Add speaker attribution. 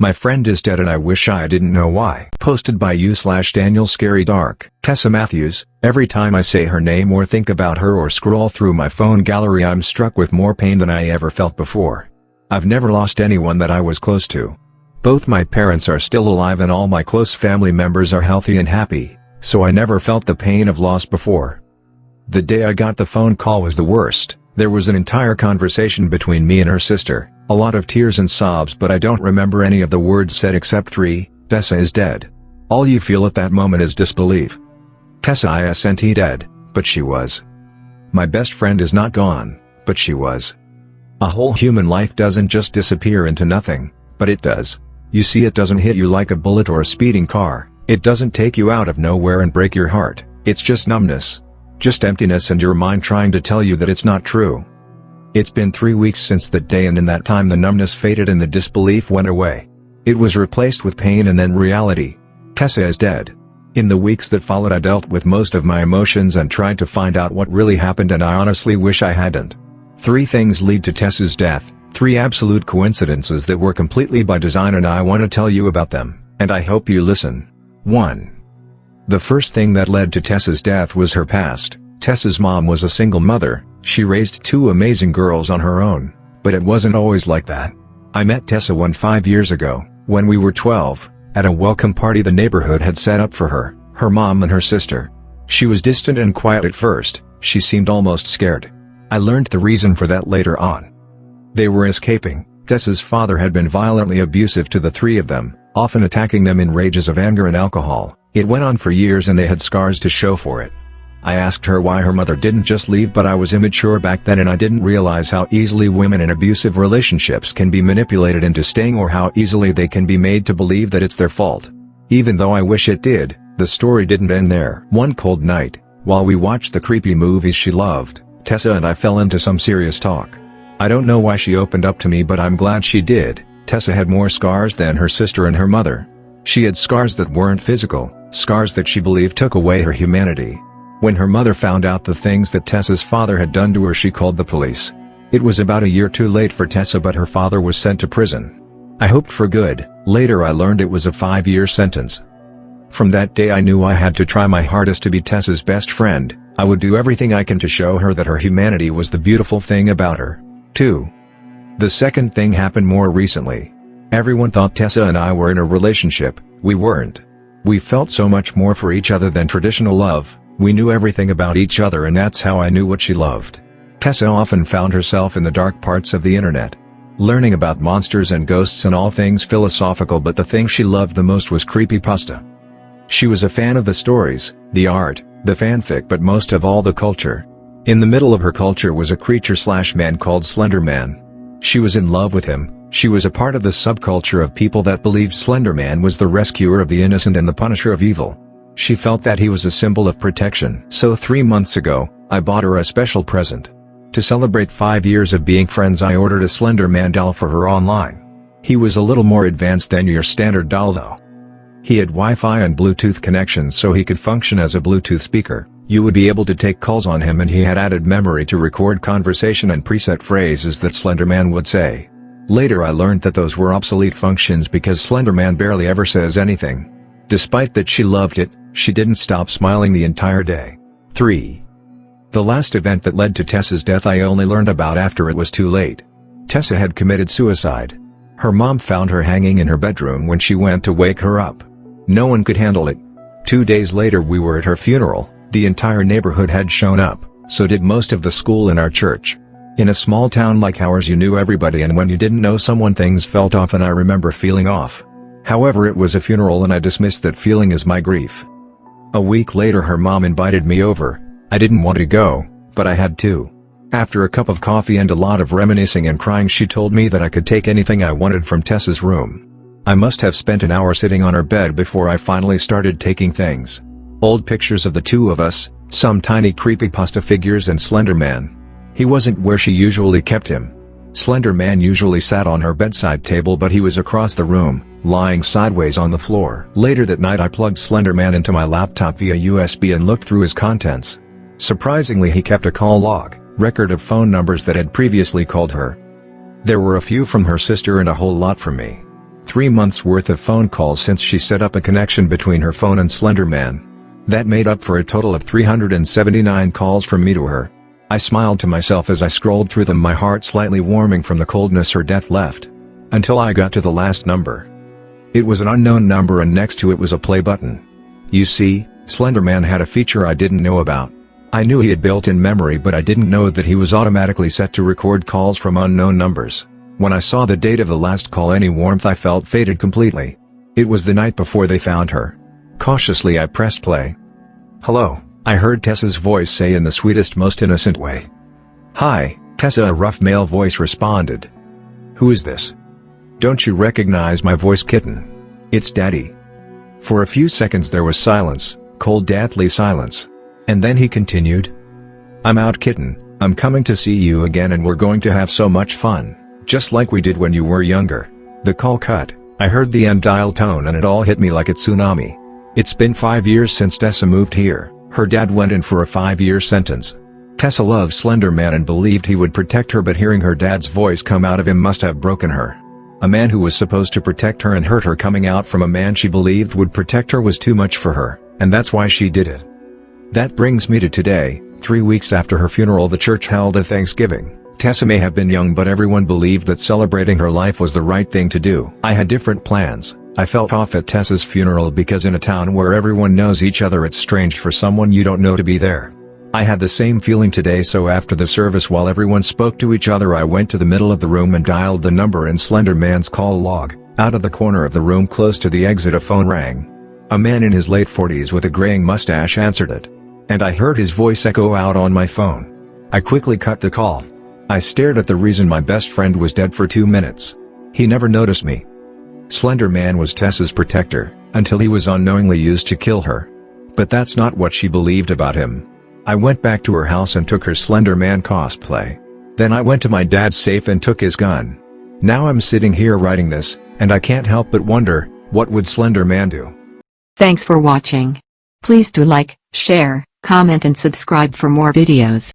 Speaker 1: My friend is dead and I wish I didn't know why. Posted by u/Daniel Scary Dark. Tessa Matthews. Every time I say her name or think about her or scroll through my phone gallery, I'm struck with more pain than I ever felt before. I've never lost anyone that I was close to. Both my parents are still alive and all my close family members are healthy and happy, so I never felt the pain of loss before. The day I got the phone call was the worst. There was an entire conversation between me and her sister, a lot of tears and sobs, but I don't remember any of the words said except 3, Tessa is dead. All you feel at that moment is disbelief. Tessa isn't dead, but she was. My best friend is not gone, but she was. A whole human life doesn't just disappear into nothing, but it does. You see, it doesn't hit you like a bullet or a speeding car, it doesn't take you out of nowhere and break your heart, it's just numbness. Just emptiness and your mind trying to tell you that it's not true. It's been 3 weeks since that day, and in that time the numbness faded and the disbelief went away. It was replaced with pain and then reality. Tessa is dead. In the weeks that followed I dealt with most of my emotions and tried to find out what really happened, and I honestly wish I hadn't. 3 things lead to Tessa's death, 3 absolute coincidences that were completely by design, and I want to tell you about them, and I hope you listen. 1. The first thing that led to Tessa's death was her past. Tessa's mom was a single mother. She raised 2 amazing girls on her own, but it wasn't always like that. I met Tessa 5 years ago, when we were 12, at a welcome party the neighborhood had set up for her, her mom and her sister. She was distant and quiet at first, she seemed almost scared. I learned the reason for that later on. They were escaping. Tessa's father had been violently abusive to the 3 of them, often attacking them in rages of anger and alcohol. It went on for years and they had scars to show for it. I asked her why her mother didn't just leave, but I was immature back then and I didn't realize how easily women in abusive relationships can be manipulated into staying, or how easily they can be made to believe that it's their fault. Even though I wish it did, the story didn't end there. One cold night, while we watched the creepy movies she loved, Tessa and I fell into some serious talk. I don't know why she opened up to me, but I'm glad she did. Tessa had more scars than her sister and her mother. She had scars that weren't physical, scars that she believed took away her humanity. When her mother found out the things that Tessa's father had done to her, she called the police. It was about a year too late for Tessa, but her father was sent to prison. I hoped for good. Later I learned it was a 5-year sentence. From that day I knew I had to try my hardest to be Tessa's best friend. I would do everything I can to show her that her humanity was the beautiful thing about her. 2. The second thing happened more recently. Everyone thought Tessa and I were in a relationship. We weren't. We felt so much more for each other than traditional love. We knew everything about each other, and that's how I knew what she loved. Tessa often found herself in the dark parts of the internet, learning about monsters and ghosts and all things philosophical, but the thing she loved the most was creepypasta. She was a fan of the stories, the art, the fanfic, but most of all the culture. In the middle of her culture was a creature/man called Slender Man. She was in love with him. She was a part of the subculture of people that believed Slender Man was the rescuer of the innocent and the punisher of evil. She felt that he was a symbol of protection. So 3 months ago, I bought her a special present. To celebrate 5 years of being friends, I ordered a Slender Man doll for her online. He was a little more advanced than your standard doll though. He had Wi-Fi and Bluetooth connections, so he could function as a Bluetooth speaker. You would be able to take calls on him, and he had added memory to record conversation and preset phrases that Slender Man would say. Later I learned that those were obsolete functions because Slender Man barely ever says anything. Despite that she loved it, she didn't stop smiling the entire day. 3. The last event that led to Tessa's death I only learned about after it was too late. Tessa had committed suicide. Her mom found her hanging in her bedroom when she went to wake her up. No one could handle it. 2 days later we were at her funeral. The entire neighborhood had shown up, so did most of the school and our church. In a small town like ours you knew everybody, and when you didn't know someone things felt off, and I remember feeling off. However, it was a funeral and I dismissed that feeling as my grief. A week later her mom invited me over. I didn't want to go, but I had to. After a cup of coffee and a lot of reminiscing and crying, she told me that I could take anything I wanted from Tessa's room. I must have spent an hour sitting on her bed before I finally started taking things. Old pictures of the 2 of us, some tiny creepypasta figures, and Slender Man. He wasn't where she usually kept him. Slender Man usually sat on her bedside table, but he was across the room, lying sideways on the floor. Later that night I plugged Slender Man into my laptop via USB and looked through his contents. Surprisingly, he kept a call log, record of phone numbers that had previously called her. There were a few from her sister and a whole lot from me. 3 months worth of phone calls since she set up a connection between her phone and Slender Man. That made up for a total of 379 calls from me to her. I smiled to myself as I scrolled through them, my heart slightly warming from the coldness her death left. Until I got to the last number. It was an unknown number and next to it was a play button. You see, Slender Man had a feature I didn't know about. I knew he had built-in memory, but I didn't know that he was automatically set to record calls from unknown numbers. When I saw the date of the last call, any warmth I felt faded completely. It was the night before they found her. Cautiously I pressed play. "Hello," I heard Tessa's voice say in the sweetest, most innocent way. "Hi, Tessa," a rough male voice responded. "Who is this? Don't you recognize my voice, kitten? It's Daddy." For a few seconds there was silence, cold, deathly silence. And then he continued. "I'm out, kitten. I'm coming to see you again and we're going to have so much fun, just like we did when you were younger." The call cut. I heard the end dial tone and it all hit me like a tsunami. It's been 5 years since Tessa moved here. Her dad went in for a 5-year sentence. Tessa loved Slender Man and believed he would protect her, but hearing her dad's voice come out of him must have broken her. A man who was supposed to protect her and hurt her coming out from a man she believed would protect her was too much for her, and that's why she did it. That brings me to today, 3 weeks after her funeral. The church held a Thanksgiving. Tessa may have been young, but everyone believed that celebrating her life was the right thing to do. I had different plans. I felt off at Tessa's funeral because in a town where everyone knows each other it's strange for someone you don't know to be there. I had the same feeling today, so after the service while everyone spoke to each other I went to the middle of the room and dialed the number in Slender Man's call log. Out of the corner of the room close to the exit a phone rang. A man in his late 40s with a graying mustache answered it. And I heard his voice echo out on my phone. I quickly cut the call. I stared at the reason my best friend was dead for 2 minutes. He never noticed me. Slender Man was Tessa's protector, until he was unknowingly used to kill her. But that's not what she believed about him. I went back to her house and took her Slender Man cosplay. Then I went to my dad's safe and took his gun. Now I'm sitting here writing this, and I can't help but wonder, what would Slender Man do?
Speaker 2: Thanks for watching. Please do like, share, comment and subscribe for more videos.